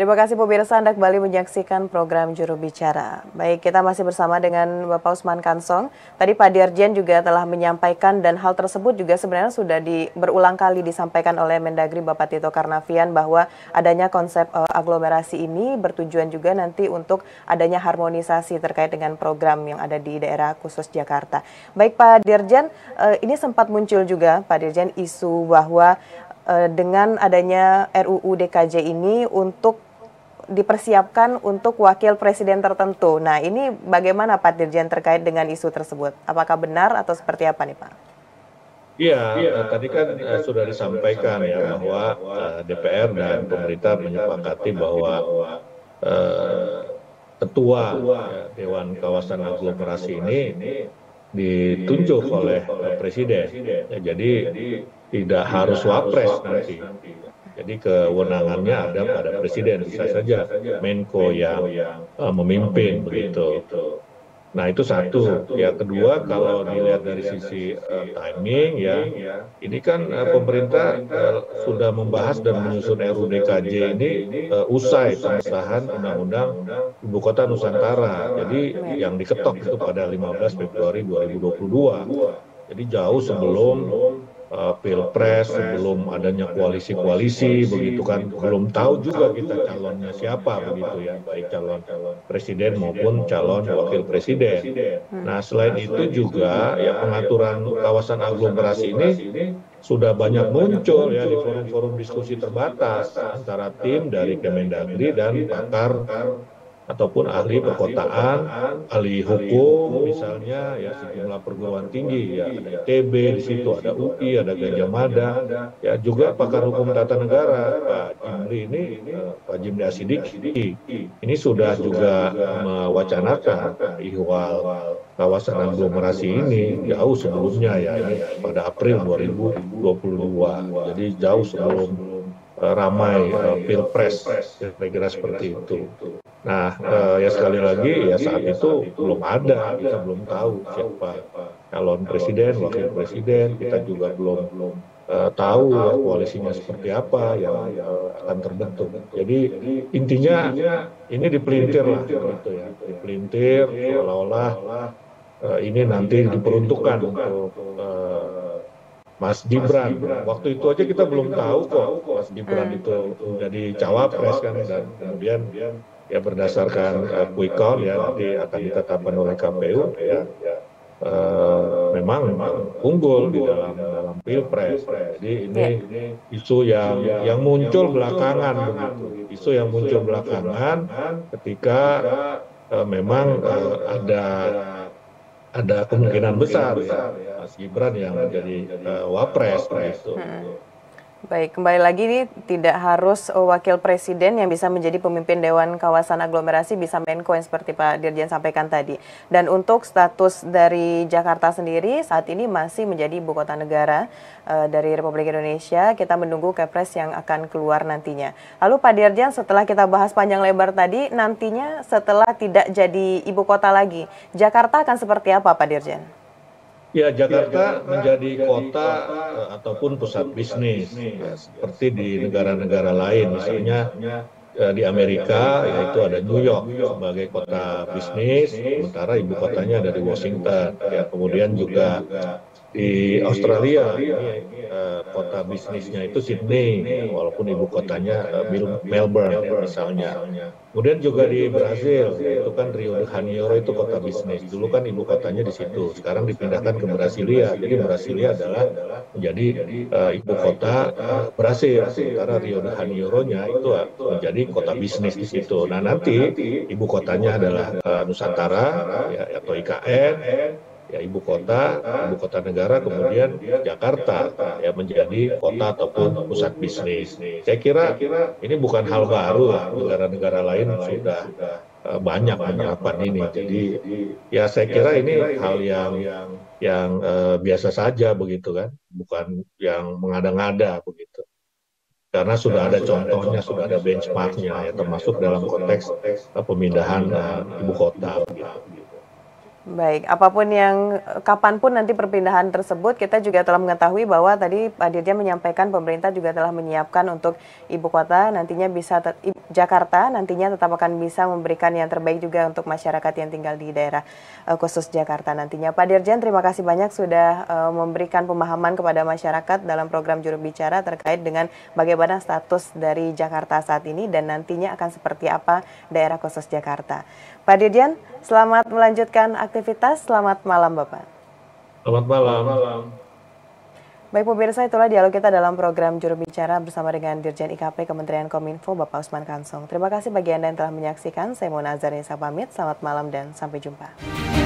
Terima kasih pemirsa, Anda kembali menyaksikan program Juru Bicara. Baik, kita masih bersama dengan Bapak Usman Kansong. Tadi Pak Dirjen juga telah menyampaikan dan hal tersebut juga sebenarnya sudah berulang kali disampaikan oleh Mendagri Bapak Tito Karnavian bahwa adanya konsep aglomerasi ini bertujuan juga nanti untuk adanya harmonisasi terkait dengan program yang ada di daerah khusus Jakarta. Baik Pak Dirjen, ini sempat muncul juga Pak Dirjen isu bahwa dengan adanya RUU DKJ ini untuk dipersiapkan untuk wakil presiden tertentu. Nah, ini bagaimana Pak Dirjen terkait dengan isu tersebut? Apakah benar atau seperti apa nih Pak? Iya, tadi kan sudah disampaikan ya bahwa DPR dan pemerintah menyepakati bahwa eh, ketua ya, Dewan Kawasan Aglomerasi ini ditunjuk oleh presiden. Ya, jadi tidak harus wapres nanti. Jadi kewenangannya ada pada presiden, bisa saja Menko yang memimpin begitu. Nah itu satu. Ya kedua kalau dilihat dari sisi timing ya, ini kan pemerintah sudah membahas dan menyusun RUU DKJ ini usai pengesahan Undang-Undang Ibu Kota Nusantara. Jadi yang diketok itu pada 15 Februari 2022. Jadi jauh sebelum Pilpres, sebelum adanya koalisi-koalisi, begitu kan, belum tahu juga kita calonnya siapa, begitu ya, baik calon presiden maupun calon wakil presiden. Nah, selain itu juga ya pengaturan kawasan aglomerasi ini sudah banyak muncul ya di forum-forum diskusi terbatas antara tim dari Kemendagri dan pakar ataupun ahli perkotaan, ahli hukum, misalnya ya sejumlah perguruan tinggi, ya ada ITB di situ, ada UI, ada Gajah Mada, ya juga pakar hukum tata negara, Pak Jimli ini, Pak Jimli Asidiki, ini sudah juga mewacanakan ihwal kawasan aglomerasi ini jauh sebelumnya ya, ini pada April 2022, jadi jauh sebelum ramai Pilpres, kira-kira seperti itu. Nah, ya sekali lagi ya saat itu belum ada, kita belum tahu siapa calon presiden, wakil presiden, kita juga belum tahu ya koalisinya seperti apa yang akan terbentuk. Jadi intinya ini dipelintir lah, gitu ya, dipelintir seolah-olah ini nanti diperuntukkan untuk Mas Gibran. Waktu itu aja kita belum tahu kok Mas Gibran itu menjadi cawapres kan, dan kemudian ya berdasarkan quick count ya nanti akan ditetapkan oleh KPU ya memang unggul di dalam Pilpres. Jadi ini isu yang muncul belakangan begitu. Isu yang muncul belakangan ketika memang ada kemungkinan besar ya Mas Gibran yang menjadi wapres begitu. Baik, kembali lagi nih, tidak harus wakil presiden yang bisa menjadi pemimpin Dewan Kawasan Aglomerasi, bisa Menko yang seperti Pak Dirjen sampaikan tadi. Dan untuk status dari Jakarta sendiri saat ini masih menjadi ibu kota negara dari Republik Indonesia. Kita menunggu Kepres yang akan keluar nantinya. Lalu Pak Dirjen, setelah kita bahas panjang lebar tadi, nantinya setelah tidak jadi ibu kota lagi, Jakarta akan seperti apa Pak Dirjen? Ya, Jakarta menjadi kota ataupun pusat bisnis, ya, seperti di negara-negara lain, misalnya di Amerika, yaitu ada New York sebagai kota bisnis, sementara ibu kotanya ada di Washington. Ya, kemudian juga di Australia, ini kota bisnisnya itu Sydney, walaupun ibu kotanya Melbourne ya, misalnya. Kemudian juga di Brazil, itu kan Rio de Janeiro itu kota bisnis. Dulu kan ibu kotanya di situ, sekarang dipindahkan ke Brasilia. Jadi Brasilia adalah menjadi ibu kota Brasil, sementara Rio de Janeiro-nya itu menjadi kota bisnis di situ. Nah nanti ibu kotanya adalah Nusantara ya, atau IKN. Ya ibu kota negara, kemudian Jakarta ya menjadi kota ataupun pusat bisnis. Saya kira ini bukan hal baru lah, negara-negara lain sudah banyak menerapkan ini. Jadi ya saya kira ini hal yang biasa saja begitu kan, bukan yang mengada-ngada begitu. Karena sudah ada contohnya, sudah ada benchmarknya ya, termasuk dalam konteks pemindahan ibu kota. Gitu. Baik, apapun yang kapanpun nanti perpindahan tersebut, kita juga telah mengetahui bahwa tadi Pak Dirjen menyampaikan pemerintah juga telah menyiapkan untuk ibu kota nantinya bisa Jakarta nantinya tetap akan bisa memberikan yang terbaik juga untuk masyarakat yang tinggal di daerah khusus Jakarta nantinya. Pak Dirjen, terima kasih banyak sudah memberikan pemahaman kepada masyarakat dalam program Juru Bicara terkait dengan bagaimana status dari Jakarta saat ini dan nantinya akan seperti apa daerah khusus Jakarta. Pak Dirjen, selamat melanjutkan aktivitas. Selamat malam, Bapak. Selamat malam. Baik pemirsa, itulah dialog kita dalam program Juru Bicara bersama dengan Dirjen IKP Kementerian Kominfo, Bapak Usman Kansong. Terima kasih bagi Anda yang telah menyaksikan. Saya Mona Azharnisa pamit. Selamat malam dan sampai jumpa.